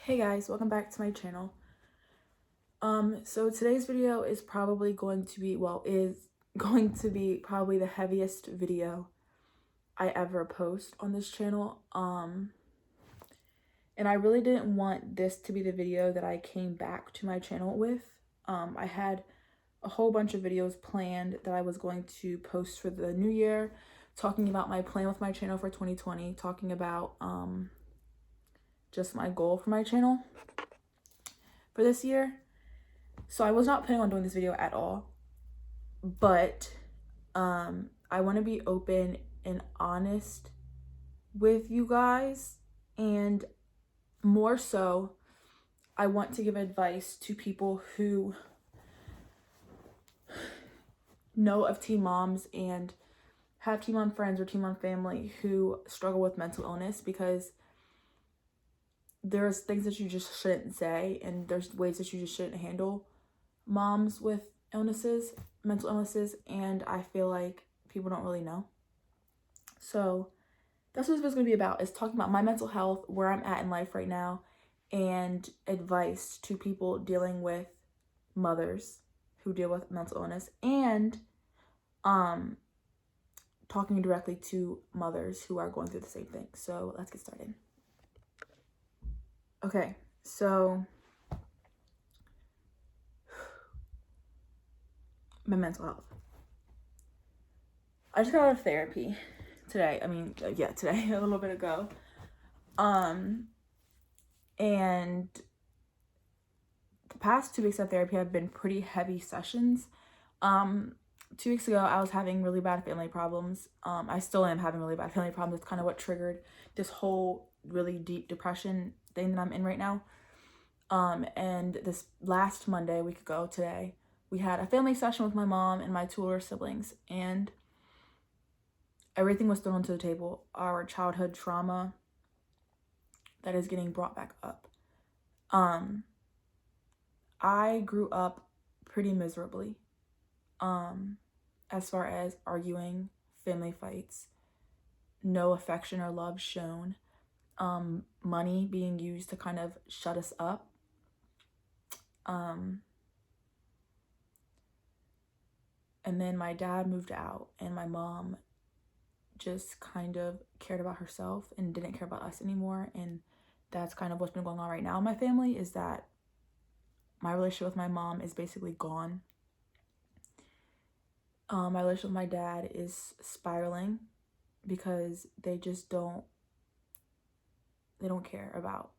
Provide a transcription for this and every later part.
Hey guys, welcome back to my channel. So today's video is probably going to be, is going to be probably the heaviest video I ever post on this channel. And I really didn't want this to be the video that I came back to my channel with. I had a whole bunch of videos planned that I was going to post for the new year, talking about my plan with my channel for 2020, talking about just my goal for my channel for this year. So I was not planning on doing this video at all, but I want to be open and honest with you guys, and more so, I want to give advice to people who know of teen moms and have teen mom friends or teen mom family who struggle with mental illness, because there's things that you just shouldn't say, and there's ways that you just shouldn't handle moms with illnesses, mental illnesses, and I feel like people don't really know. So that's what it's going to be about, is talking about my mental health, where I'm at in life right now, and advice to people dealing with mothers who deal with mental illness, and talking directly to mothers who are going through the same thing. So let's get started. Okay, so my mental health. I just got out of therapy today. Today, a little bit ago. And the past 2 weeks of therapy have been pretty heavy sessions. 2 weeks ago, I was having really bad family problems. I still am having really bad family problems. It's kind of what triggered this whole really deep depression thing that I'm in right now. And this last Monday, a week ago today, we had a family session with my mom and my 2 older siblings, and everything was thrown onto the table. Our childhood trauma that is getting brought back up. I grew up pretty miserably, as far as arguing, family fights, no affection or love shown, money being used to kind of shut us up. And then my dad moved out, and my mom just kind of cared about herself and didn't care about us anymore. And that's kind of what's been going on right now in my family, is that my relationship with my mom is basically gone. My relationship with my dad is spiraling because they don't care about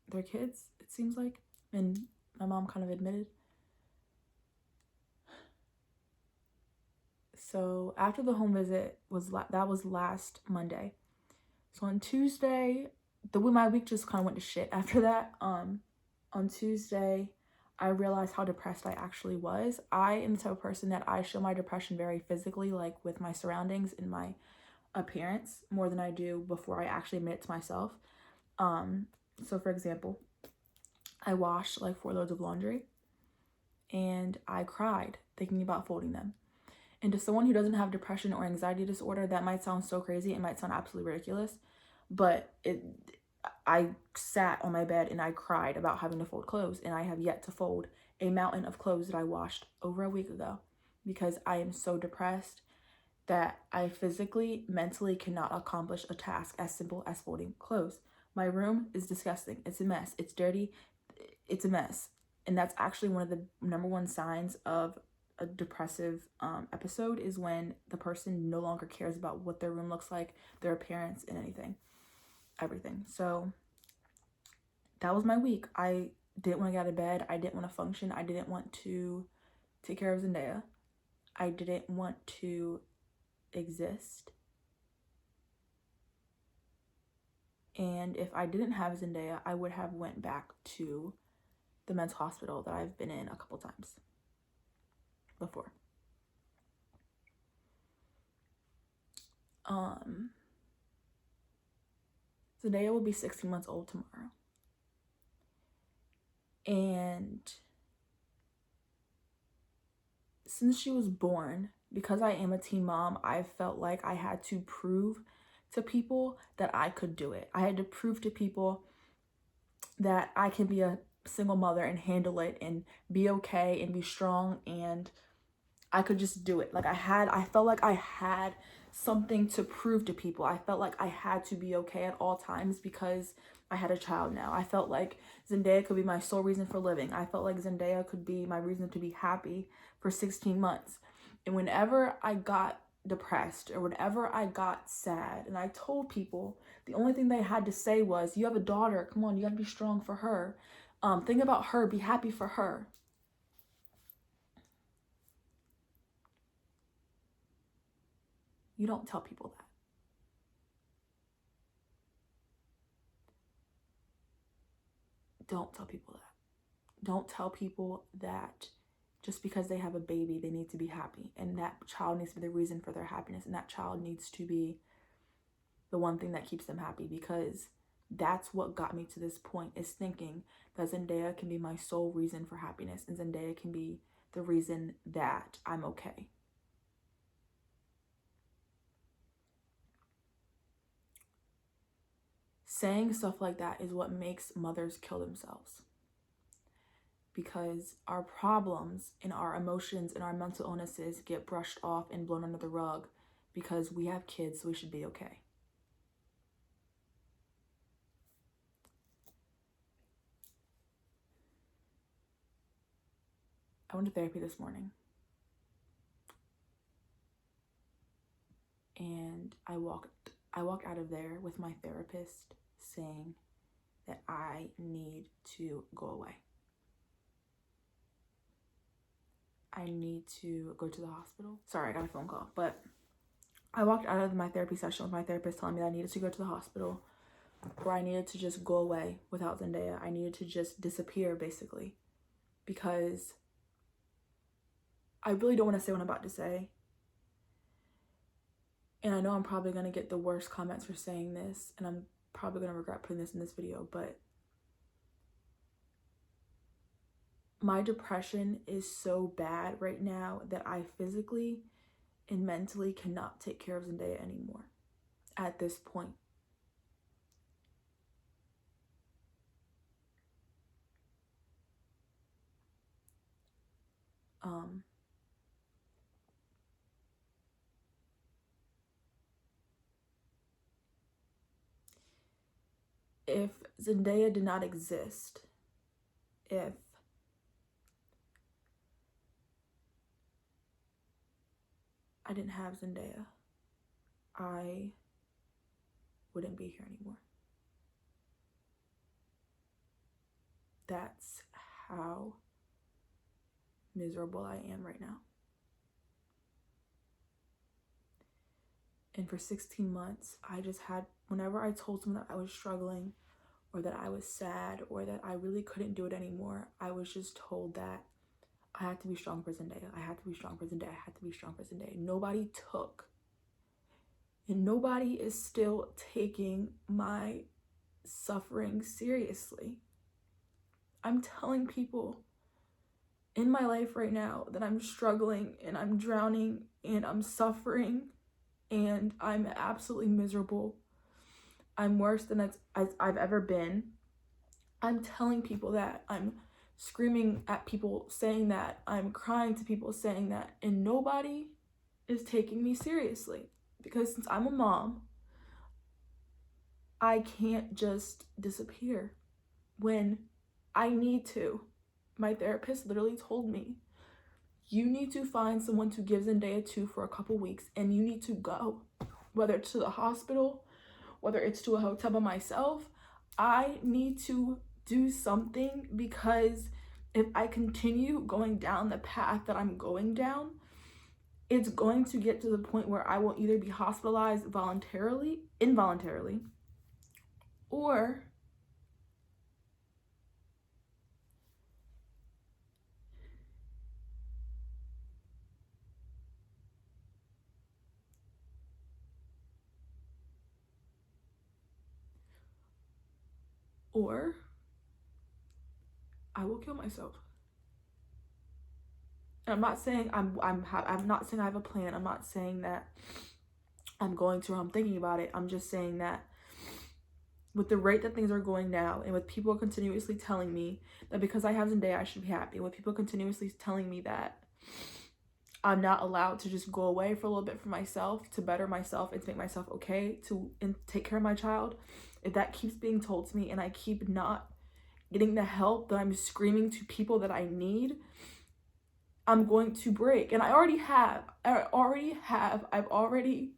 their kids, it seems like. And my mom kind of admitted. So after the home visit that was last Monday. So on Tuesday, my week just kind of went to shit after that. On Tuesday, I realized how depressed I actually was. I am the type of person that I show my depression very physically, like with my surroundings and my appearance, more than I do before I actually admit it to myself. So for example, I washed like 4 loads of laundry, and I cried thinking about folding them. And to someone who doesn't have depression or anxiety disorder, that might sound so crazy. It might sound absolutely ridiculous, but I sat on my bed and I cried about having to fold clothes, and I have yet to fold a mountain of clothes that I washed over a week ago, because I am so depressed that I physically, mentally cannot accomplish a task as simple as folding clothes. My room is disgusting. It's a mess. It's dirty. It's a mess. And that's actually one of the number one signs of a depressive episode, is when the person no longer cares about what their room looks like, their appearance, and everything. So that was my week. I didn't want to get out of bed. I didn't want to function. I didn't want to take care of Zendaya. I didn't want to exist. And if I didn't have Zendaya, I would have went back to the men's hospital that I've been in a couple times before. Zendaya will be 16 months old tomorrow. And since she was born, because I am a teen mom, I felt like I had to prove to people that I could do it. I had to prove to people that I can be a single mother and handle it and be okay and be strong, and I could just do it. Like I felt like I had something to prove to people. I felt like I had to be okay at all times because I had a child now. I felt like Zendaya could be my sole reason for living. I felt like Zendaya could be my reason to be happy for 16 months. And whenever I got depressed or whenever I got sad, and I told people, the only thing they had to say was, you have a daughter, come on, you gotta be strong for her. Think about her, be happy for her. You don't tell people that. Don't tell people that. Don't tell people that just because they have a baby, they need to be happy. And that child needs to be the reason for their happiness. And that child needs to be the one thing that keeps them happy. Because that's what got me to this point, is thinking that Zendaya can be my sole reason for happiness. And Zendaya can be the reason that I'm okay. Saying stuff like that is what makes mothers kill themselves. Because our problems and our emotions and our mental illnesses get brushed off and blown under the rug because we have kids, so we should be okay. I went to therapy this morning. And I walked out of there with my therapist saying that I need to go away. I need to go to the hospital. Sorry, I got a phone call. But I walked out of my therapy session with my therapist telling me that I needed to go to the hospital, or I needed to just go away without Zendaya. I needed to just disappear, basically. Because I really don't want to say what I'm about to say. And I know I'm probably going to get the worst comments for saying this, and I'm probably going to regret putting this in this video, but my depression is so bad right now that I physically and mentally cannot take care of Zendaya anymore at this point. If Zendaya did not exist, if I didn't have Zendaya, I wouldn't be here anymore. That's how miserable I am right now. And for 16 months, I just had, whenever I told someone that I was struggling or that I was sad or that I really couldn't do it anymore, I was just told that I had to be strong for Zendaya. I had to be strong for Zendaya. I had to be strong for Zendaya. Nobody took, and nobody is still taking my suffering seriously. I'm telling people in my life right now that I'm struggling and I'm drowning and I'm suffering and I'm absolutely miserable. I'm worse than I've ever been. I'm telling people that. I'm screaming at people saying that. I'm crying to people saying that. And nobody is taking me seriously. Because since I'm a mom, I can't just disappear when I need to. My therapist literally told me, you need to find someone to give Zendaya to for a couple weeks, and you need to go. Whether it's to the hospital, whether it's to a hotel by myself, I need to do something, because if I continue going down the path that I'm going down, it's going to get to the point where I will either be hospitalized involuntarily, or I will kill myself. And I'm not saying I'm not saying I have a plan. I'm not saying that I'm going to, or I'm thinking about it. I'm just saying that with the rate that things are going now, and with people continuously telling me that because I have Zendaya, I should be happy, with people continuously telling me that I'm not allowed to just go away for a little bit for myself, to better myself and to make myself okay, and take care of my child, if that keeps being told to me and I keep not getting the help that I'm screaming to people that I need, I'm going to break. And I've already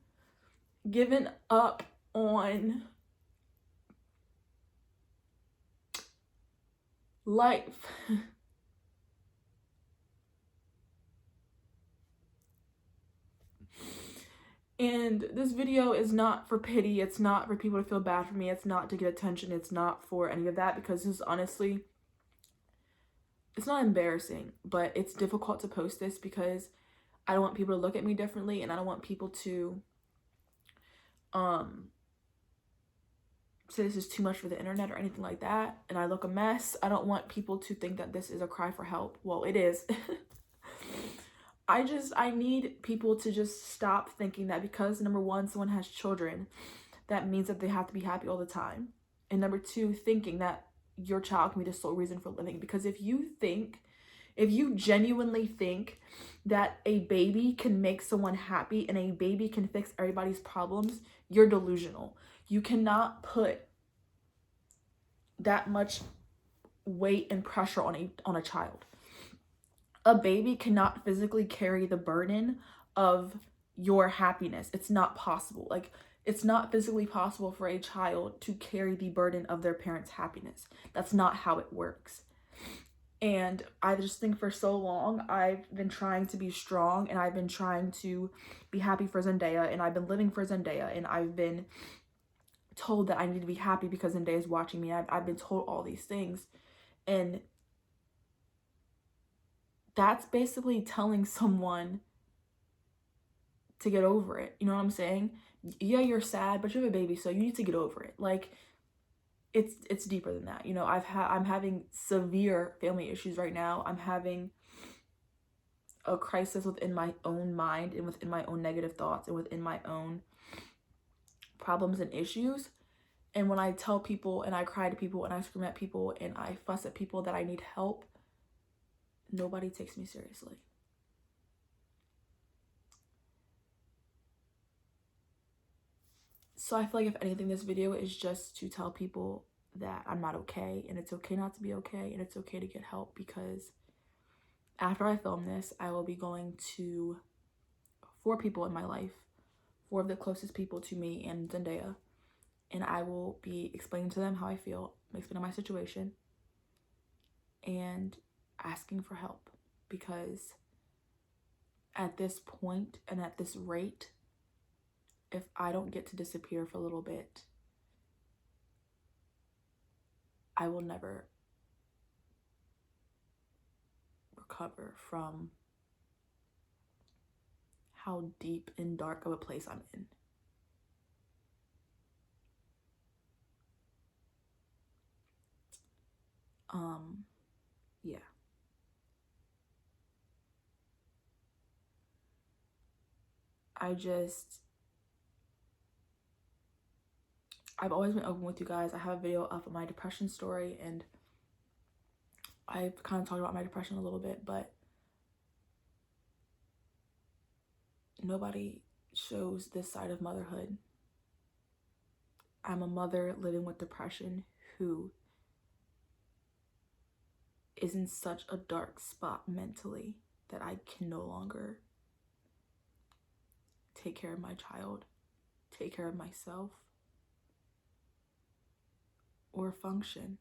given up on life. And this video is not for pity. It's not for people to feel bad for me. It's not to get attention. It's not for any of that, because this is honestly, it's not embarrassing, but it's difficult to post this because I don't want people to look at me differently, and I don't want people to say this is too much for the internet or anything like that, and I look a mess. I don't want people to think that this is a cry for help. Well, it is. I need people to just stop thinking that because, number one, someone has children, that means that they have to be happy all the time. And number two, thinking that your child can be the sole reason for living. Because if you genuinely think that a baby can make someone happy and a baby can fix everybody's problems, you're delusional. You cannot put that much weight and pressure on a child. A baby cannot physically carry the burden of your happiness. It's not possible. Like, it's not physically possible for a child to carry the burden of their parents' happiness. That's not how it works. And I just think for so long, I've been trying to be strong, and I've been trying to be happy for Zendaya, and I've been living for Zendaya, and I've been told that I need to be happy because Zendaya is watching me. I've been told all these things. And that's basically telling someone to get over it. You know what I'm saying? Yeah, you're sad, but you have a baby, so you need to get over it. Like, it's deeper than that. You know, I'm having severe family issues right now. I'm having a crisis within my own mind and within my own negative thoughts and within my own problems and issues. And when I tell people and I cry to people and I scream at people and I fuss at people that I need help, nobody takes me seriously. So I feel like, if anything, this video is just to tell people that I'm not okay, and it's okay not to be okay, and it's okay to get help, because after I film this, I will be going to 4 people in my life, 4 of the closest people to me and Zendaya, and I will be explaining to them how I feel, explaining my situation, and asking for help, because at this point and at this rate, if I don't get to disappear for a little bit, I will never recover from how deep and dark of a place I'm in. Yeah. I've always been open with you guys. I have a video up of my depression story, and I've kind of talked about my depression a little bit, but nobody shows this side of motherhood. I'm a mother living with depression who is in such a dark spot mentally that I can no longer take care of my child, take care of myself, or function.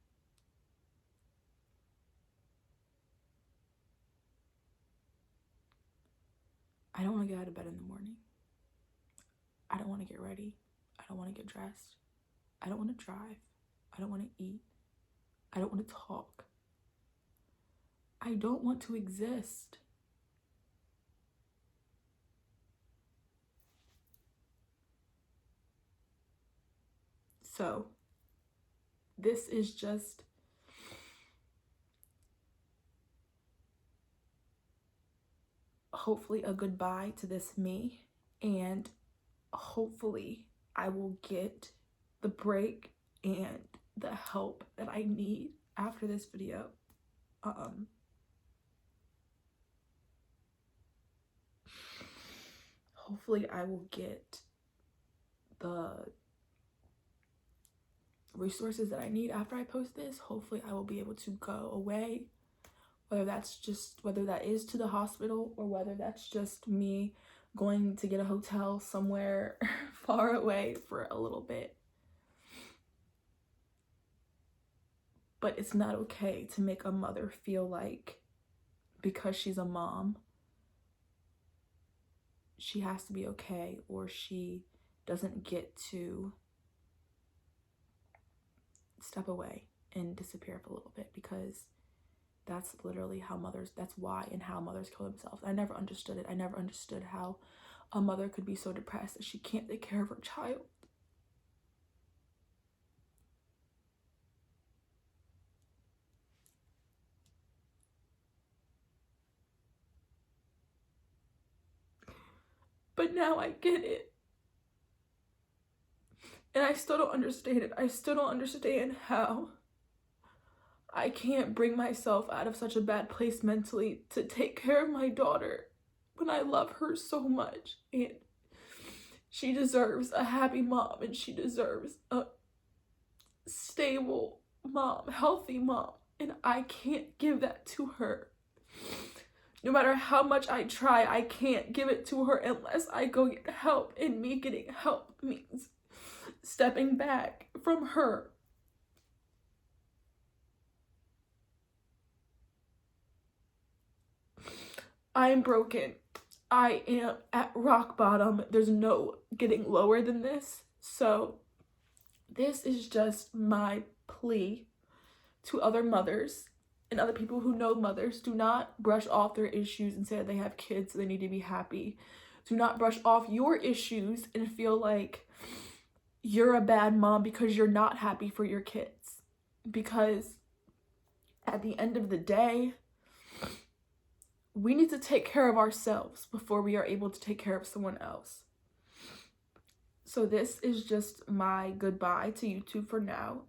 I don't want to get out of bed in the morning. I don't want to get ready. I don't want to get dressed. I don't want to drive. I don't want to eat. I don't want to talk. I don't want to exist. So, this is just hopefully a goodbye to this me, and hopefully I will get the break and the help that I need after this video. Hopefully I will get the resources that I need after I post this. Hopefully I will be able to go away, whether that is to the hospital or whether that's just me going to get a hotel somewhere far away for a little bit. But it's not okay to make a mother feel like because she's a mom, she has to be okay, or she doesn't get to step away and disappear for a little bit, because that's literally how mothers, that's why and how mothers kill themselves. I never understood it. I never understood how a mother could be so depressed that she can't take care of her child. But now I get it. And I still don't understand it. I still don't understand how I can't bring myself out of such a bad place mentally to take care of my daughter when I love her so much. And she deserves a happy mom, and she deserves a stable mom, healthy mom. And I can't give that to her. No matter how much I try, I can't give it to her unless I go get help. And me getting help means stepping back from her. I am broken. I am at rock bottom. There's no getting lower than this. So this is just my plea to other mothers and other people who know mothers. Do not brush off their issues and say that they have kids, so they need to be happy. Do not brush off your issues and feel like you're a bad mom because you're not happy for your kids. Because at the end of the day, we need to take care of ourselves before we are able to take care of someone else. So this is just my goodbye to YouTube for now.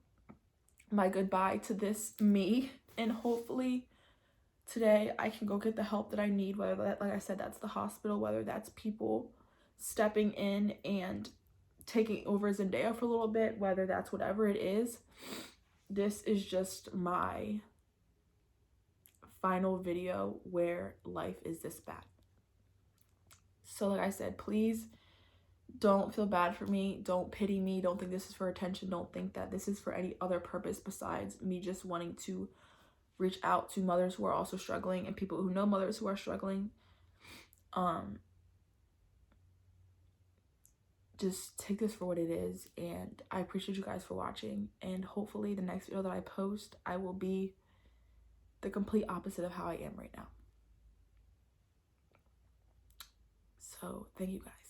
My goodbye to this me. And hopefully today I can go get the help that I need, whether that, like I said, that's the hospital, whether that's people stepping in and taking over Zendaya for a little bit, whether that's whatever it is. This is just my final video where life is this bad. So like I said, please don't feel bad for me. Don't pity me. Don't think this is for attention. Don't think that this is for any other purpose besides me just wanting to reach out to mothers who are also struggling and people who know mothers who are struggling. Just take this for what it is, and I appreciate you guys for watching, and hopefully the next video that I post, I will be the complete opposite of how I am right now. So thank you guys.